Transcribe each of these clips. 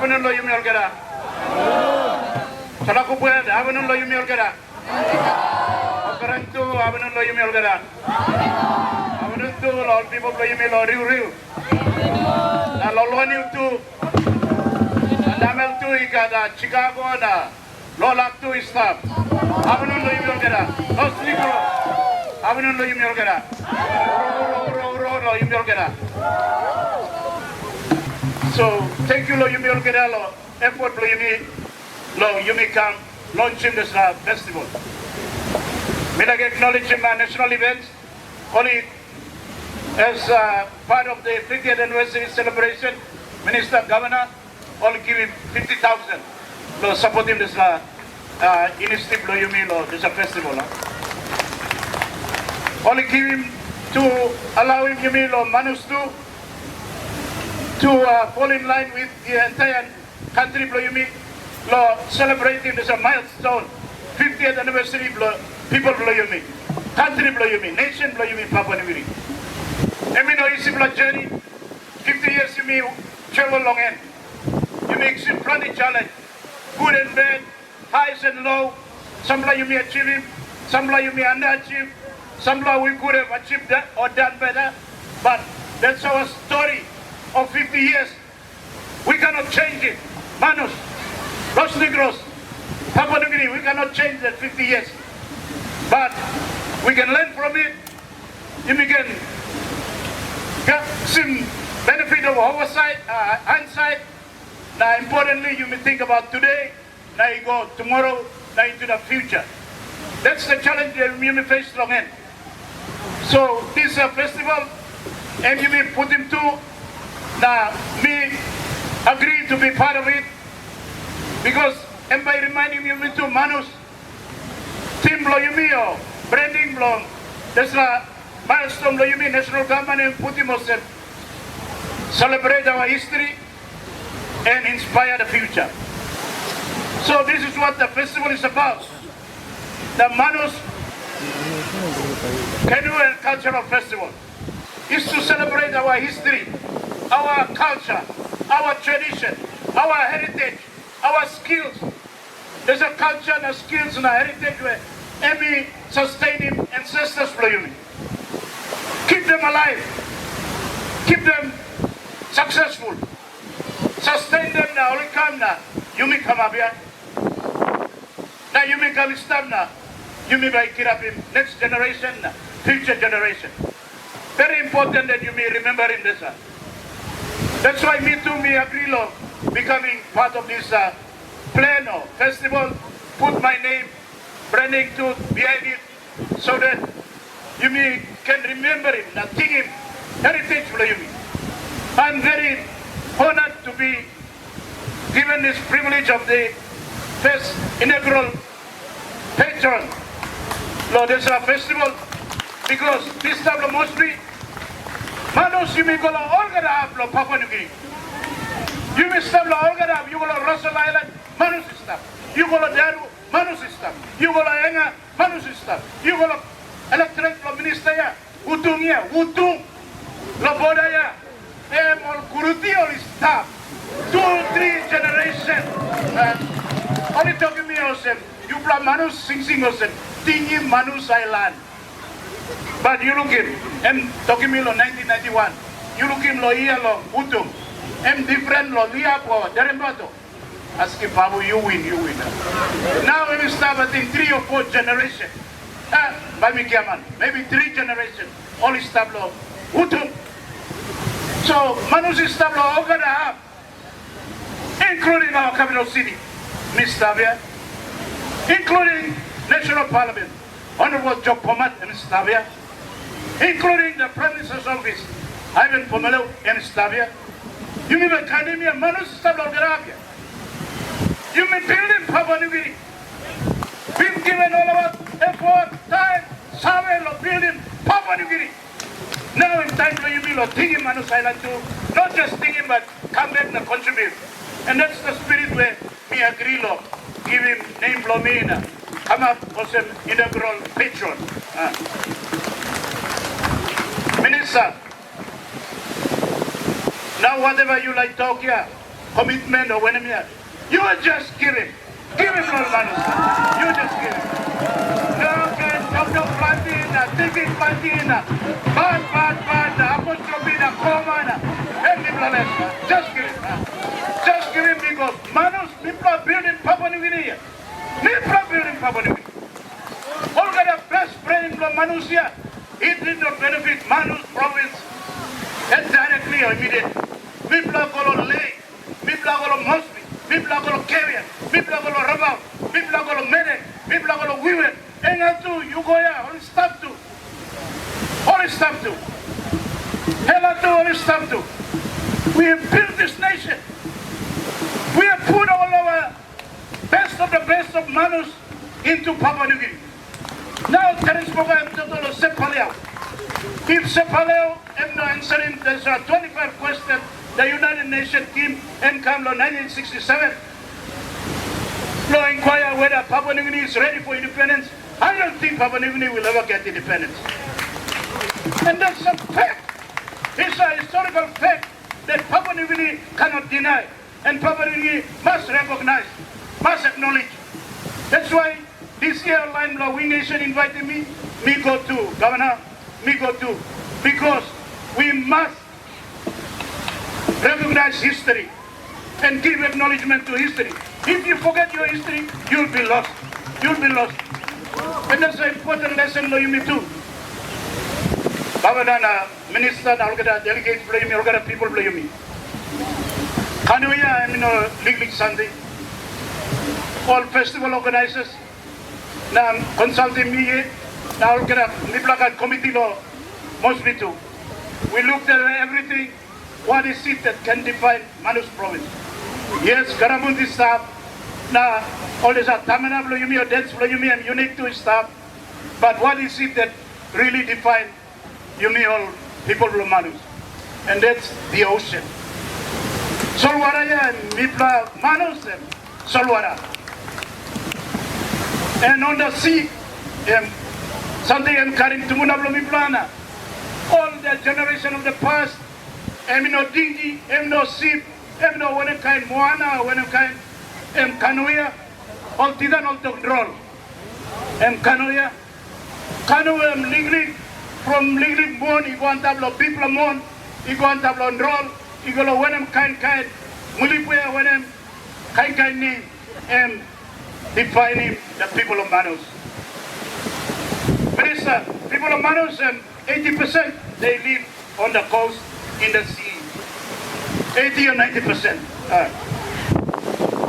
Haven't lo yumi olgera. Chalakupwen, haven't lo yumi olgera. Operantu, haven't lo yumi olgera. Haven't to all people lo yumi lo riu. Na loloni tu. Namel tu ikada Chicago na. Lolak tu istap. Haven't lo yumi olgera. Los Negros. Haven't lo yumi olgera. Lo yumi olgera. So thank you lo yumi olgera lo effort lo yumi come launching this festival. May I acknowledge my national events only as part of the 50th anniversary celebration. Minister Governor only give him 50,000 to support him this initiative lo yumi lo this festival. Only give him to allow him yumi lo Manus to fall in line with the entire country lo yumi lo celebrating this milestone 50th anniversary people lo yumi country lo yumi nation lo yumi Papua New Guinea. Emi no isi lo journey 50 years yumi travel long end yumi exceed plenty challenge good and bad highs and low. Some lo yumi achieve some lo yumi underachieve. Some law we could have achieved that or done better, but that's our story of 50 years. We cannot change it. Manus, Los Negros, Papua New Guinea, we cannot change that 50 years. But we can learn from it. We can get some benefit of oversight, hindsight. Now importantly, you may think about today, now you go tomorrow, now into the future. That's the challenge that we may face long end. So this festival, and you may put him to, now me agree to be part of it, because and by reminding you to Manus, team lo yumi o, branding lo, there's a milestone lo yumi national government and put him ourselves, celebrate our history and inspire the future. So this is what the festival is about. The Manus Canoe and Cultural Festival is to celebrate our history, our culture, our tradition, our heritage, our skills. There's a culture and a skills and a heritage where every sustaining ancestors for you. Keep them alive, keep them successful, sustain them now. Only come now, you may come up here. Now you may come stop now. You may buy it up in next generation, future generation. Very important that you may remember in this. That's why me too, me agree lo, becoming part of this plan or festival, put my name, branding to behind it, so that you may can remember him, not think him, heritage for you. I'm very honored to be given this privilege of the first inaugural Patron. Lord, there's a festival because this time mostly Manus you may go all gonna have Papua New Guinea. You may stop all gonna have you go to Russell Island, Manus stuff. You go to Daru, Manus stuff. You go to Enga, Manus stuff. You go to electorate minister ya, Utung ya, Utung, Laboda ya, all Kuruti all stuff. 2-3 generation. Only talking me yourself. You play Manus sing yourself. Tingi Manus Island. But you look him, and talking me lo 1991. You look him lo iya lo Utung. And different lo liya po Derembato. Ask him, Babu, you win. Now we start I think 3 or 4 generations. Maybe 3 generations. All start lo Utung. So Manus is start lo all gonna have, including our capital city, Miss Tavia, including National Parliament, Honorable Joe Pomat and Stavia, including the Prime Minister's Office, Ivan Pomelo and Stavia. You mean Academia, Manus Stavia. You mean building Papua New Guinea. We've given all of us effort, time, survey of building Papua New Guinea. Now it's time for you to think Manus Island too, not just thinking but come back and contribute. And that's the spirit where me agree lo, give him name Blomina. Come up with an inaugural Patron. Minister, now whatever you like talk here, commitment or whatever. You are just giving. Give him Lord Manus. You just give him. No, no planting, taking planting, bad, apostrophe, coma, just give him. Just give him because Manus, people are building Papua New Guinea. People are building Papua New Guinea. All got the best friend from Manus here. It did not benefit Manus Province directly or immediately. People are going to lay, people are going to Mosby, people are going to Kevin, people are going to Rabau, people are going to Mede, people are going to Women. And to you go here, all stop to. All stop to. Hell to all stop to. We have built this nation. We have put all our best of the best of Manus into Papua New Guinea. Now, Terespoga and Totolo Sepaleo. If Sepaleo am not answering, there's a 25 question, the United Nations team in Kamlo 1967. Now inquire whether Papua New Guinea is ready for independence. I don't think Papua New Guinea will ever get independence. And that's a fact. It's a historical fact that Papua New Guinea cannot deny. And Papua New Guinea must recognize, must acknowledge. That's why this year, Line Law Wing Nation invited me go to, Governor, me go to, because we must recognize history and give acknowledgement to history. If you forget your history, you'll be lost. You'll be lost. And that's an important lesson for you too. Governor, Minister, delegates, people play me. Canoe, League Sunday. All festival organizers. Now consulting me. Now look at Niplaka committee law must be too. We looked at everything. What is it that can define Manus Province? Yes, GARAMUT is staff. Now all these are Tamana Bloyumi or Dance Bloyumi and unique to staff. But what is it that really defines Yumi all people of Manus? And that's the ocean. Solwaraya and Mipla Manus and Solwara. And on the sea, something I'm carrying to Munablomiplana. All the generation of the past, no dingy, no ship, no one kind Moana, one kind Canoe, all Tidan all the roll. Canoe, Liglig, from Liglig Mon, you want to have people Mon, you want to have roll, you go to one kind, Mulipuya, one kind name, defining the people of Manus. Minister, people of Manus, 80% they live on the coast in the sea. 80 or 90%.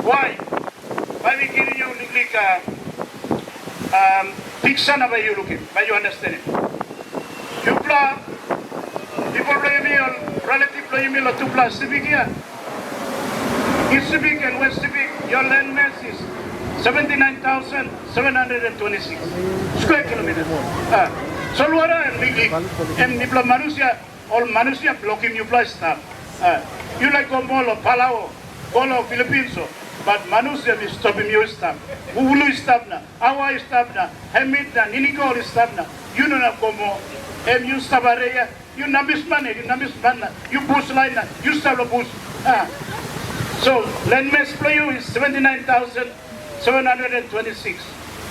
Why? Why we giving you like picture by you looking, by you understand it. You play, people play me or relative play me or two plus civic here. East Civic and West Civic, your land mass is 79,726 square kilometers. Solwara and Liglig, and Nipla Manusia, all Manusia blocking you plus stuff. You like Gomolo, Palau, Golo, Philippines, but Manusia is stopping you stuff. Ulu is stuff now, Awa is stuff now, Hemit na, Niniko is stuff now. You know not Gomo, you Stabareya, you Nabisman, you Bush line, you Stalo Bush. So, land mass for you is 79,726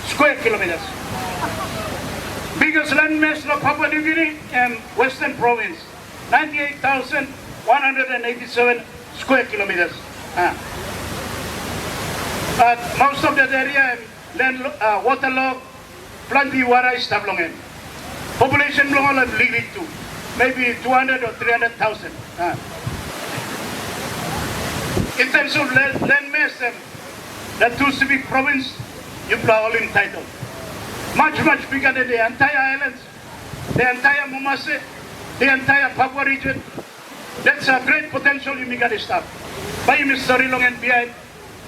square kilometers. Biggest land mass of Papua New Guinea and Western Province, 98,187 square kilometers. Most of that area, land waterlogged, plenty water is tablongen. Population long of Liglig too, maybe 200 or 300,000. In terms of land mass, the two civic province, you are all entitled. Much bigger than the entire islands, the entire Mumase, the entire Papua region. That's a great potential you got to stop. By Mr. Rilong and behind,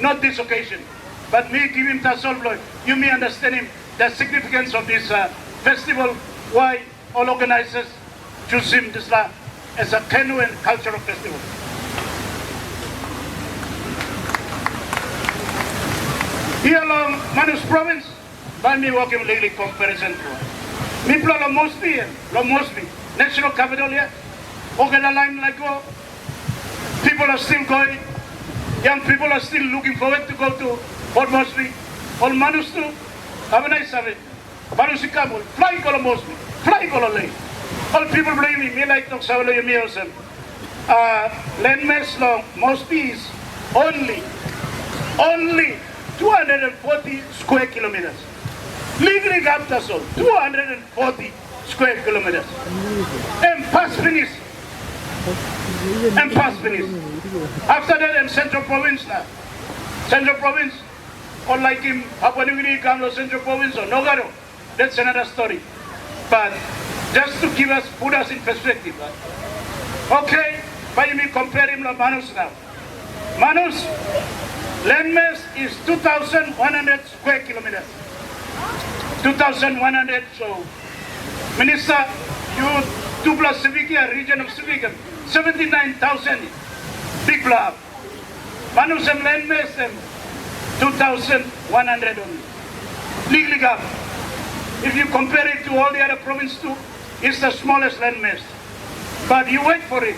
not this occasion, but me give him Tasolbloy. You may understand him, the significance of this festival, why all organizers choose him this as a canoe and cultural festival. Here along Manus Province, by me walking legally comparison to me plan lo Mosby, national capital here, Ogana line like go, people are still going, Young people are still looking forward to go to Port Moresby. All Manus to have a nice Sunday. Manus Ikamul, fly color Moresby, fly color lane. All people blame me like to Savalo Yamiosem. Landmass long Moresby is only 240 square kilometers. Legally after so 240 square kilometers. And pass finish. After that, I'm Central Province now. Central Province, or like him, Papua New Guinea, Kamlo Central Province or Nogaro. That's another story. But just to give us, put us in perspective. Okay, but you may compare him to Manus now. Manus, landmass is 2,100 square kilometers. 2,100, so Minister, you 2 plus Civicia, region of Civica, 79,000 big block. Manus and landmass and 2,100 only. Legally gap. If you compare it to all the other provinces too, it's the smallest landmass. But you wait for it.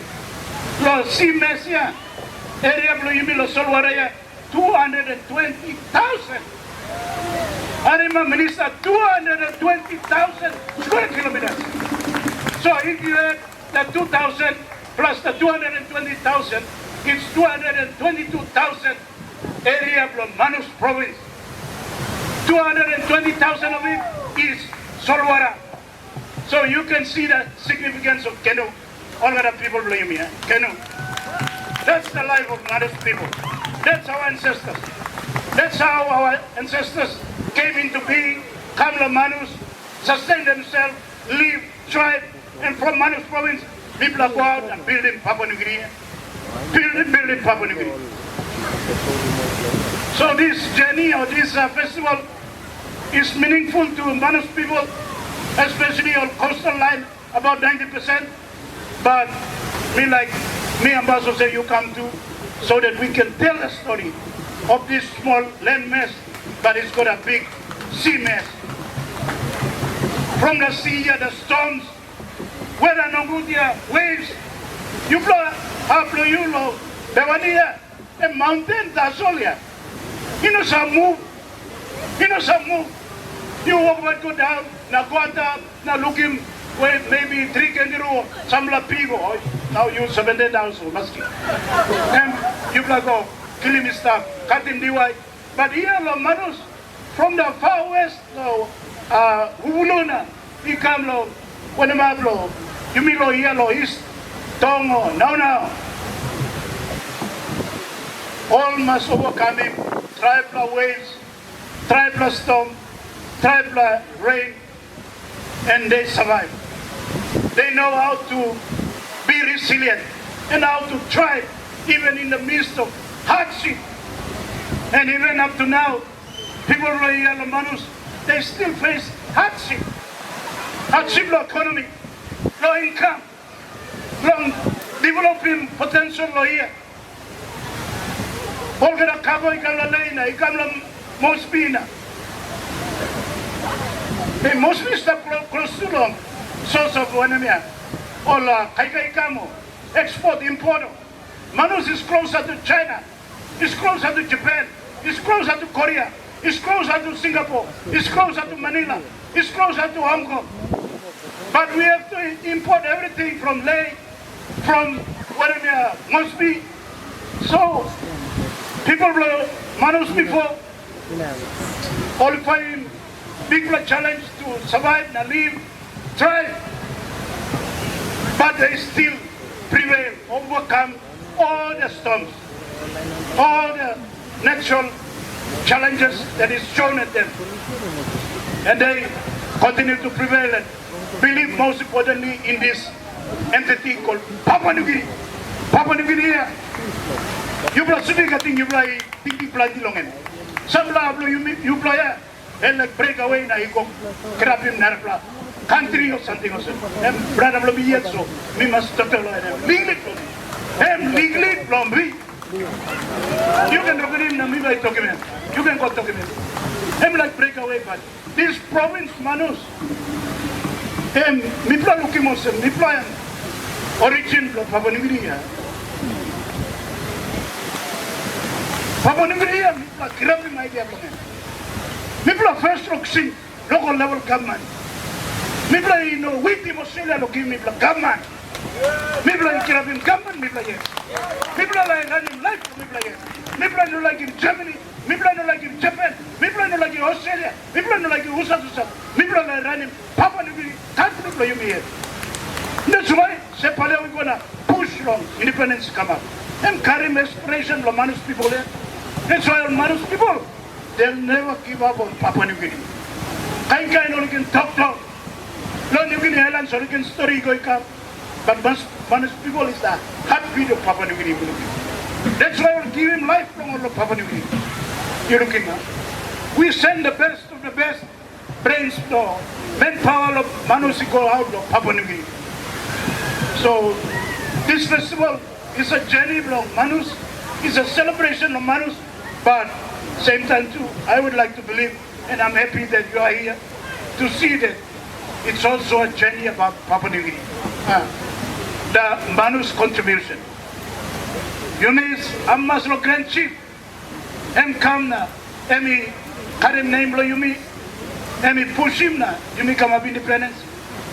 Lo sea mass ya, area blue yumi lo solwaraya, 220,000. Arima Minister, 220,000 square kilometers. So if you add the 2,000 plus the 220,000, it's 222,000 area from Manus Province. 220,000 of it is Solwara. So you can see the significance of canoe. All other people blame me, canoe. That's the life of Manus people. That's our ancestors. That's how our ancestors came into being, come to Manus, sustain themselves, live, thrive, and from Manus Province, people go out and build in Papua New Guinea. Build in Papua New Guinea. So this journey or this festival is meaningful to Manus people, especially on coastal line, about 90%. But me Ambassador say you come too, so that we can tell the story of this small land mass, but it's got a big sea mass. From the sea, the storms, where the Nongutia waves, you blow up, you blow, the mountain, that's all here. You know some move. You over go down, now go up, now look him, wait, maybe 3 kangaroo, some lapigo, now you 70,000, musky. And you go, kill him stuff, cut him DY. But here, Manus, from the far west, Uluna, he come low, when the map low, you mean low yellow east, Tongo, now. All must overcome him, triple waves, triple storm, triple rain, and they survive. They know how to be resilient and how to thrive even in the midst of hardship. And even up to now, people in Manus, they still face hardship. Hardship, low economy, low income, low developing potential low here. Olga Cabo Ikalalaina, Ikamla Mospina. They mostly stop close to long source of Wanamia. Ola Kaikamo, export, import. Manus is closer to China, it's closer to Japan, it's closer to Korea, it's closer to Singapore, it's closer to Manila, it's closer to Hong Kong. But we have to import everything from Leh, from Wanamia, Mosby. So people Manus before qualifying big challenge to survive and live, thrive, but they still prevail, overcome all the storms, all the natural challenges that is shown at them, and they continue to prevail and believe most importantly in this entity called Papua New Guinea. Papua New Guinea. You blah thing you blah thinking plenty long and some blah you blah and like break away na you go grab him narpla country or something or something. And brother blah be yet so we must talk about legally from me. You can talk to him na me by talk him. You can go talk him. Him like break away but this province Manus him me blah looking on some me blah origin of Papua New Guinea. Papua New Guinea, people grabbing my idea. People are first roxing local level government. People you know, with Australia to give me government. People are grabbing government, people are yes. People are running life, people are yes. People are not like in Germany, people are not like in Japan, people are not like in Australia, people are not like in USA. People are running Papua New Guinea, that's people are here. That's why we're going to push long independence come up. And carry aspiration of Manus people there. That's why Manus people, they'll never give up on Papua New Guinea. Kind only can talk. Long New Guinea Islands only can story going up. But Manus people is the heartbeat of Papua New Guinea. That's why we'll give him lifelong on Papua New Guinea. You're looking at. We send the best of the best brains to manpower of Manus go out of Papua New Guinea. So this festival is a journey of Manus, it's a celebration of Manus, but same time too, I would like to believe, and I'm happy that you are here to see that it's also a journey about Papua New Guinea. The Manus contribution. Yumis Ammaslo Grand Chief, Kamna, Emi Karim Nameblo Yumi, Emi Pushimna, Yumi come up independence.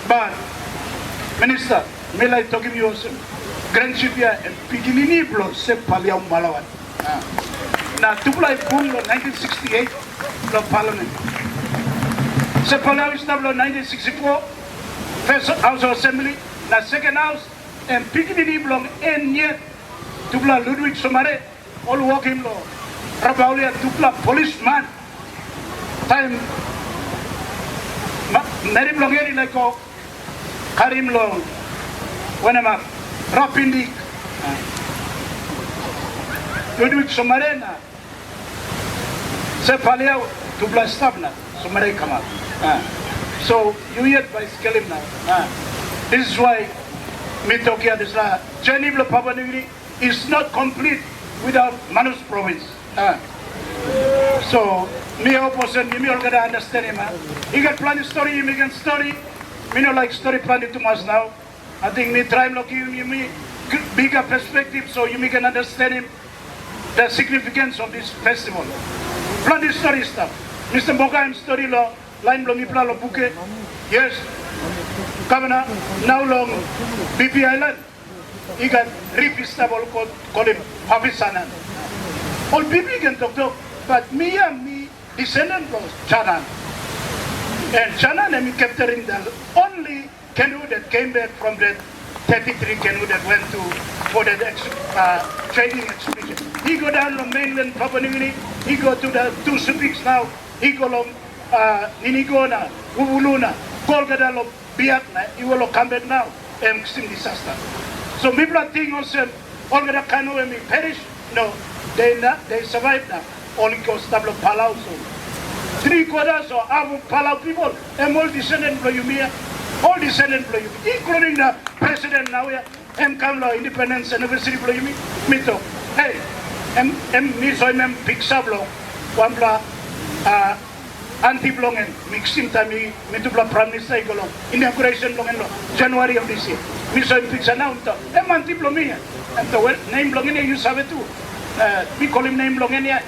But Minister, may I talk to you also? Grand Chief ya and Piginini Blo se Paliao Malawan. Now, Tuplai Boom 1968, the Parliament. Se Paliao established 1964, first House of Assembly, the second House, and Piginini Blo en yet Tupla Ludwig Somare, all walking law. Rabaulia Tupla policeman. Time Mary Blongeri like Karim Long. When I'm Rapindik Ludwig Somarena Sepalia Tupla Stabna, Somare come up. So you yet by Skelim now. This is why Mitokia this journey of Papua New Guinea is not complete without Manus Province. So, me opposite, me all gotta understand him. He got plenty story, he can story. Me no like story plenty too much now. I think me try to give me bigger perspective so you can understand him, the significance of this festival. Plenty story stuff. Mr. Boga story law, line lo mi lo buke. Yes, Governor, now long BP Island. He got repistable called him Pavisanan. All people can talk, but me descendant from Chanan. And Chanan and me capturing the only canoe that came back from that 33 canoe that went to for that trading expedition. He go down to mainland Papua New Guinea, he go to the two Subics now, he go along Ninigona, Uvuluna, Golgadalo, Biakna, he will come back now, and extreme disaster. So people are thinking also, all the canoe and perish. No, they survive now. Only because Tablo Palau. So 3/4 or half of Palau people, and all descendants from Yumia, all descendants from Yumia, including the president now here, and Kamla Independence Anniversary from Yumi, Mito. Hey, and me so I'm Pixablo, one blah, anti-blong and mixing time, me to blah Prime Minister Igolo, inauguration long and January of this year. Me so I'm Pixana, and anti-blomia. And the name Blongenia you sabe too. We call him name Blongenia.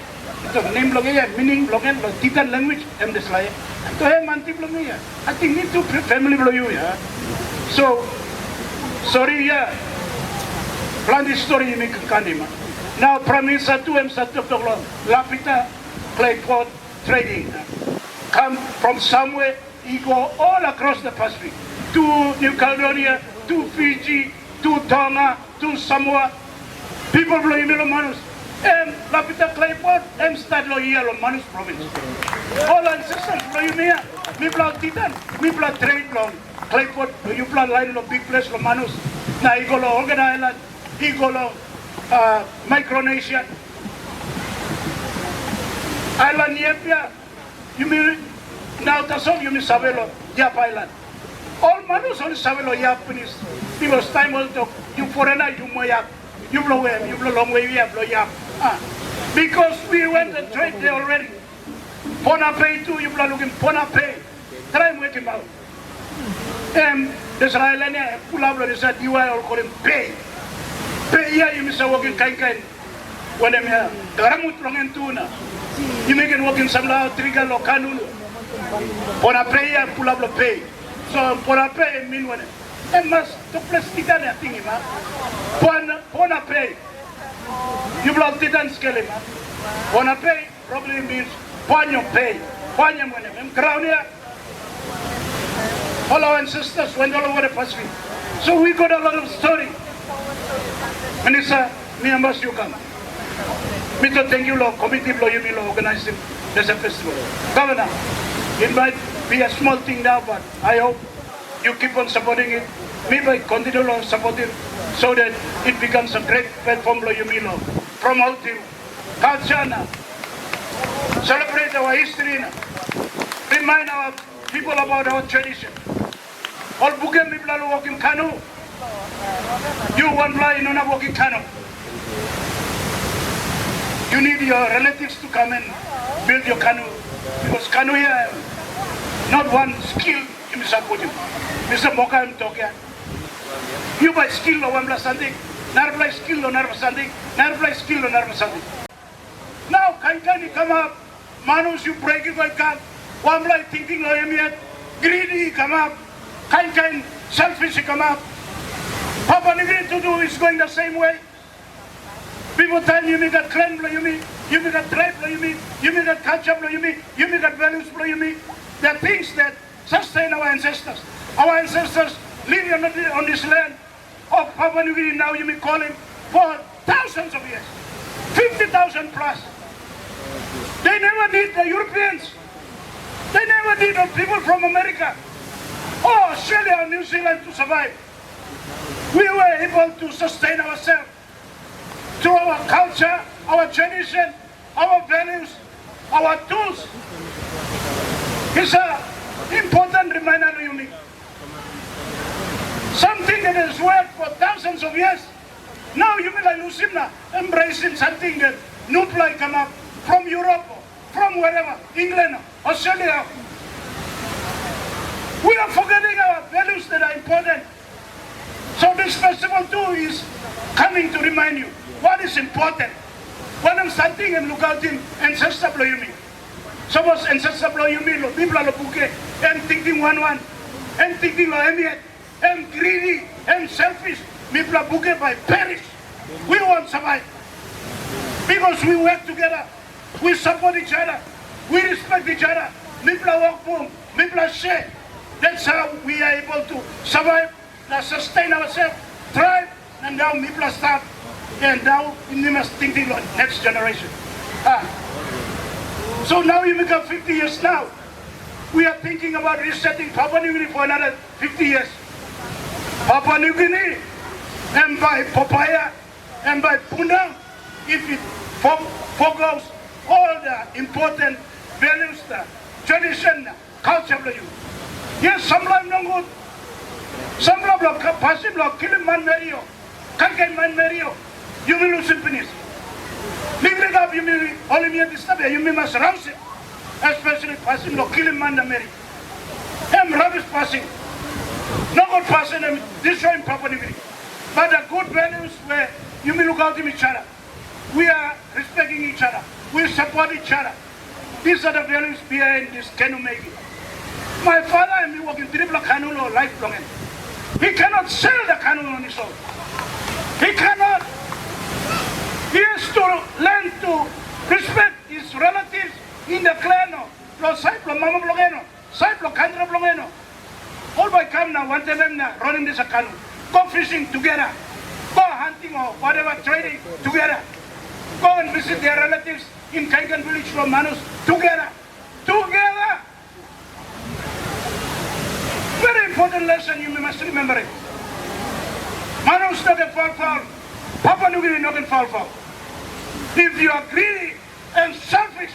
The name Blongenia meaning Blongen, Titan language, and this like. To him anti Blongenia. I think need to family blow you, yeah. So sorry, yeah. Plan this story you make Kandima. Now Prime Minister to him Satokolo, Lapita, Clayport trading. Come from somewhere, he go all across the Pacific. To New Caledonia, to Fiji, to Tonga, to Samoa, people blow in Manus, and Lapita Clayport, and Stadlo here on Manus Province. All ancestors blow in here, we blow Titan, we blow trade long, Clayport, you blow line of big place on Manus, now you go to Organ Island, you go to Micronesia, Island Yepia, you mean, now that's all you mean Savelo, Yap Island. All Manus on Savelo Japanese. Because time will talk, you foreigner, you moyak, you blow away, you blow long way, you blow yap. Because we went and trade there already. Ponape too, you blow looking Ponape. Try and wake him out. And there's an island Pulablo, there's a DY or call him Pay. Pay here, you miss a walking kind. when I'm here, garamut longen tuna. You make it work in some lao, trigger lo kanulu. Pona pay, pull up the pay. So pona pay mean when it must to place titan a thing, ma. Pona pay. You block titan scale, ma. Pona pay probably means ponyo pay. Ponyo when I'm crown here. All our ancestors went all over the Pacific. So we got a lot of story. Minister, me and you come. Me to thank you, Lord, committee, Lord, you mean, organizing this festival. Governor, it might be a small thing now, but I hope you keep on supporting it. Me by continue on supporting so that it becomes a great platform, Lord, you mean, Lord. Promoting culture now. Celebrate our history now. Remind our people about our tradition. All Bugam people are walking canoe. You one fly in a walking canoe. You need your relatives to come and build your canoe. Because canoe here, not one skill in Mr. Putin. Mr. Moka and Tokyo. You by skill or one plus something, not by skill or not something, not by skill or not something. Now, can you come up? Manus, you break it like that. One like thinking yet. Greedy come up. Kind, selfish come up. Papa Nigri to do is going the same way. People tell you make a clan, you mean, you make a tribe, you mean, you make a culture, you mean, you make a values, you mean. There are things that sustain our ancestors. Our ancestors living on this land of Papua New Guinea, now you may call him, for thousands of years. 50,000 plus. They never need the Europeans. They never need the people from America or Australia or New Zealand to survive. We were able to sustain ourselves through our culture, our tradition, our values, our tools. It's an important reminder to me. Something that has worked for thousands of years. Now you will like Lusimna embracing something that new play come up from Europe, from wherever, England, Australia. We are forgetting our values that are important. So this festival too is coming to remind you what is important. When I'm starting and look out in ancestor blow you mean. Suppose ancestor blow you mean, people are bouquet and thinking one, and thinking and greedy and selfish. People are bouquet by perish. We won't survive. Because we work together, we support each other, we respect each other. People are work boom, people are share. That's how we are able to survive, sustain ourselves, thrive, and now people are start. And now we must thinking on next generation. So now you become 50 years now. We are thinking about resetting Papua New Guinea for another 50 years. Papua New Guinea, and by Papaya, and by Puna, if it forgoes all the important values, the tradition, culture of you. Yes, some love no good. Some love passive love, killing man mario, kankan man mario. You will lose finish. Living up, you may only me disturb you may must rouse it. Especially passing love, killing man mario. Them rubbish passing. No good passing them destroying property. But the good values where you may look out to each other. We are respecting each other. We support each other. These are the values behind this canoe making. My father and me working triple canoe lifelong. He cannot sell the canoe on his own. He cannot. He has to learn to respect his relatives in the clan. Los Saiplo, Mama Blogeno, Saiplo, Kandra Blogeno. All by come now, one time now, running this canoe. Go fishing together. Go hunting or whatever, trading together. Go and visit their relatives in Chalakupwen Village from Manus together. Together. Very important lesson, you must remember it. Manus not a fall. Papua New Guinea not a fall. If you are greedy and selfish,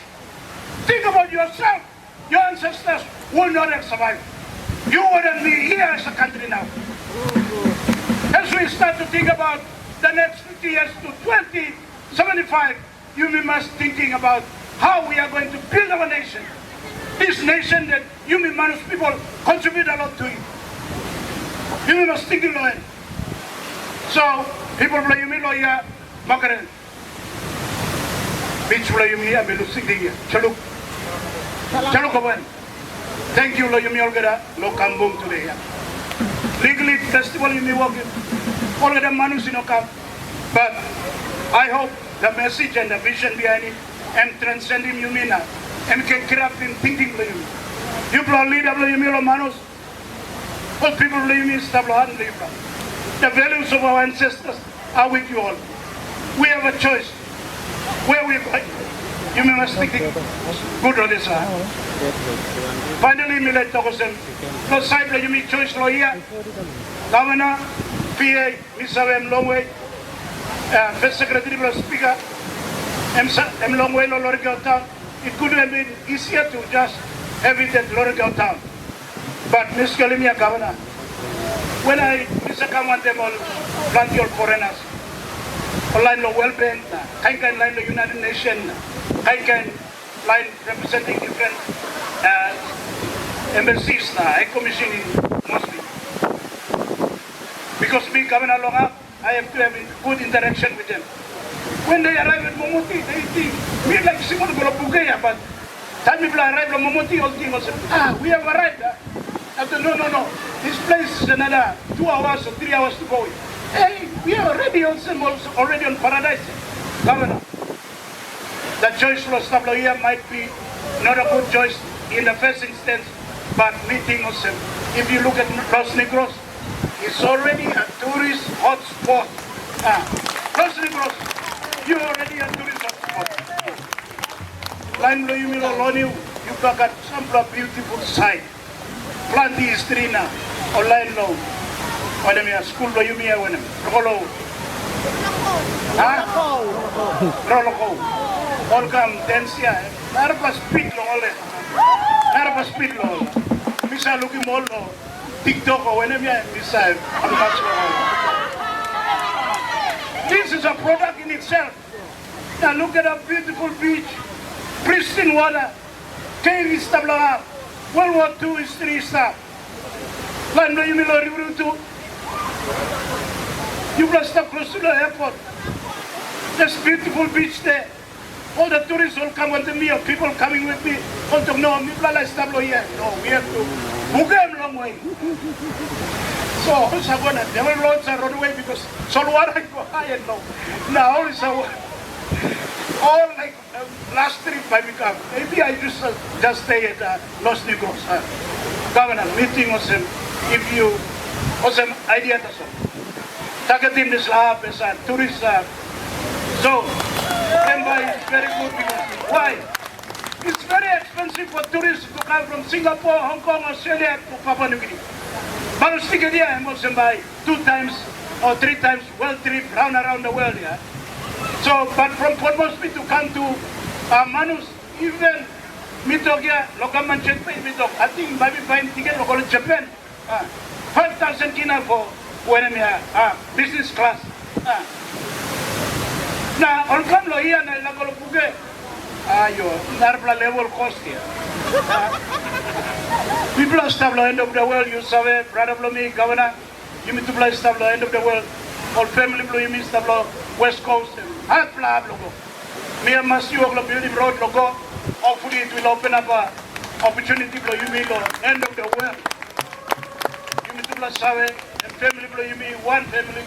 think about yourself. Your ancestors will not have survived. You wouldn't be here as a country now. As we start to think about the next 50 years to 2075, you must thinking about how we are going to build our nation. This nation that you Manus people contribute a lot to it. You must thinking about it. So, people play you lawyer, Makaran. Beach lo yumi ame lusing dingi. Chalakupwen. Thank you lo yumi olgada lo kambung today. Legally festival yumi walking. Olgada manus ino kam. But I hope the message and the vision behind it and transcending yumi na. And can craft in thinking lo yumi. You blow leader lo yumi lo manus. All people lo yumi stablo han lo yumi. The values of our ancestors are with you all. We have a choice. Where we go, you must think good on this. Finally, Millet Tokosem. No side, you make choice lawyer. Governor, PA, Mr. Longway, First Secretary, Speaker, M. Longway, Lorengau Town. It could have been easier to just have it at Lorengau Town. But Mr. Limia Governor, when I want them all, plant your foreigners. Line lo well being, kind line the United Nations, kind line representing different embassies, commissioning mostly. Because me coming along up, I have to have good interaction with them. When they arrive at Momuti, they think we like Simon Golopugaya, but time people arrive at Momuti, all things we have arrived. After no, this place is another 2 hours or 3 hours to go. Hey, we are already on paradise, Governor. The choice for Stablo here might be not a good choice in the first instance, but meeting us. If you look at Los Negros, it's already a tourist hotspot. Los Negros, you're already a tourist hotspot. Line lo yumilo loni, you've got some beautiful sight. Plant history na, or line lo. When I'm school, do you mean when I'm Rolo? Rolo. All come dance here. Narpa speed all. Narpa speed all. Misa looking all TikTok or when I'm Misa. This is a product in itself. Now look at a beautiful beach, pristine water, cave stabla, World War II history stuff. Land do you mean review too? You must stop close to the airport. There's beautiful beach there. All the tourists will come with me, or people coming with me. Want to know, me blala stablo here. No, we have to move them long way. So, also gonna never roads are roadway because Solwara go high and low. Now it's all like last trip I become. Maybe I just stay at Los Negros. Governor, meeting with him. If you awesome idea to so targeting this lab as a tourist zone. Remember, it's very good because why? It's very expensive for tourists to come from Singapore, Hong Kong, Australia to Papua New Guinea. But it's still here, I'm also by 2 times or 3 times world trip round around the world. Yeah. So, but from Port Moresby to come to Manus, even Mitogia, local manchester, I think maybe buying ticket local Japan. 5,000 kina for when I'm here, business class. Now, on come lo here na local puge, narpla level cost here. People are stablo end of the world. You saw brother Blomi, Governor. You mean to play stablo end of the world. All family blow you mean stablo West Coast. Half lab logo. Me and Masu of the beauty road logo. Hopefully it will open up a opportunity blow you mean end of the world. Sawe, and family blow you mean one family.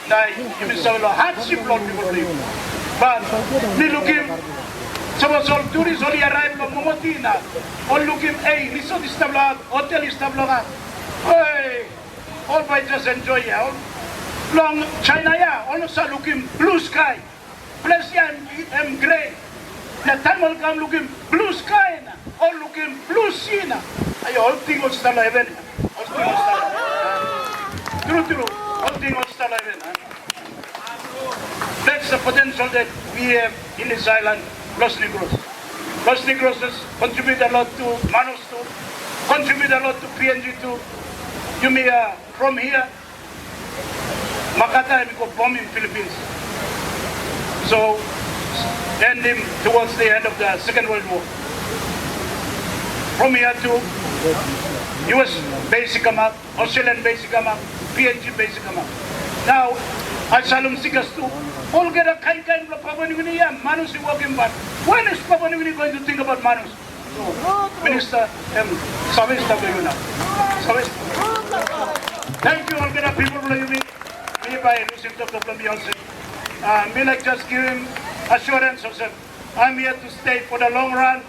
Like you mean so hardship blow people live. But me looking, so was all tourists only arrived from Momotina. All looking, hey, this is tabla, hotel is tabla. Hey, all by just enjoy ya. Long China ya, also looking blue sky. Plus ya and gray. The time will come looking blue sky, all looking blue sea. I all thing was tabla event. True. All things on Star Island. That's the potential that we have in this island, Los Negros. Los Negros has contributed a lot to Manus, to contribute a lot to PNG too. You may from here, Makata we go bomb in Philippines. So ending towards the end of the Second World War. From here to US base come up, Australian base come up, PNG base come up. Now, Asalum sigas tu. All get a kind of Papua New Guinea, Manus is walking back. When is Papua New Guinea going to think about Manus? So, Minister Service W now. Thank you all get people for me. Me by Lucy Dr. Beyonce. Me like just give him assurance of that I'm here to stay for the long run.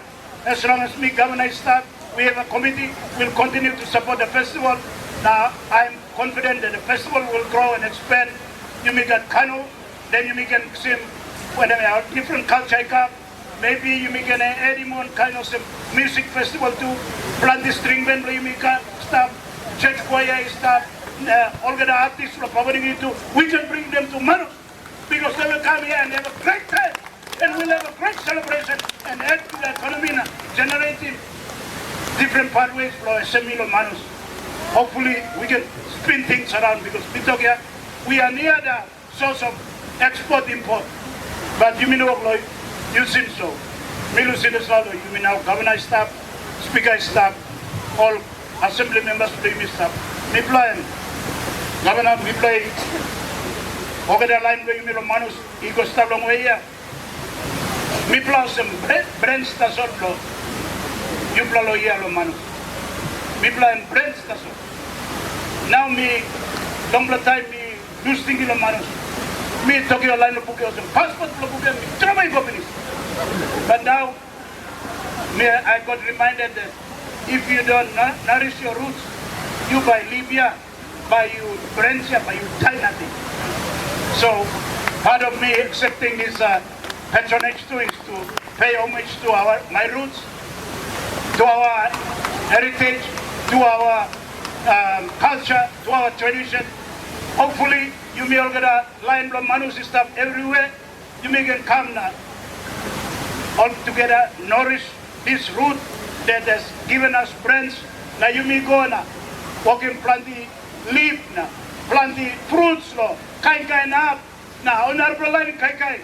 As long as me governor staff, we have a committee, we'll continue to support the festival. Now I'm confident that the festival will grow and expand. You may get canoe, then you may get some when there are different culture come. Maybe you may get any more kind of some music festival too. Plant the string band, you may get stuff, church choir stuff, all the artists from Papua New Guinea too. We can bring them to Manus because they will come here and have a great time. And we'll have a great celebration and add to the economy, generating different pathways for SME of Manus. Hopefully we can spin things around because Pitokya, we are near the source of export-import. But you may know, you seem so. Milu Sineslalo, you may now governor staff, speaker staff, all assembly members, prime staff. Me plan, governor, we play. Okay, the line where you may Manus, he goes down long way here. Me plan some brain station blow. You plan here, Manus. Me plan brain station. Now me, long time me. Lose thinking of Manus. Me talking a line of book or passport book and throw my companies. But now I got reminded that if you don't nourish your roots, you buy Libya, buy you Provincial, buy you China thing. So part of me accepting this patronage too is to pay homage to my roots, to our heritage, to our culture, to our tradition. Hopefully, you may all get a line of Manus stuff everywhere. You may get come now. All together, nourish this root that has given us friends. Now you may go now, walk in planting leaf now, planting fruits now, kai na. Now, honorable line kai.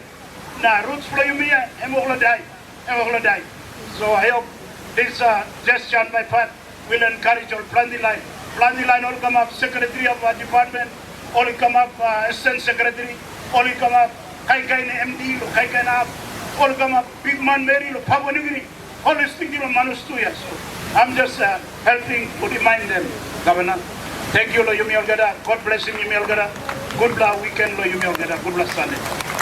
Now, roots flow you may and die. So I hope this gesture on my part will encourage all planting line. Planting line all come up, secretary of our department. All come up, assistant secretary, all come up, kai MD, kai na, all come up, big man Mary, Papua New Guinea, all is thinking of Manus too. So I'm just helping to remind them, Governor. Thank you, Lo Yumi Olgada. God bless you, Yumi Olgada. Good luck weekend, Lo Yumi Olgada. Good luck Sunday.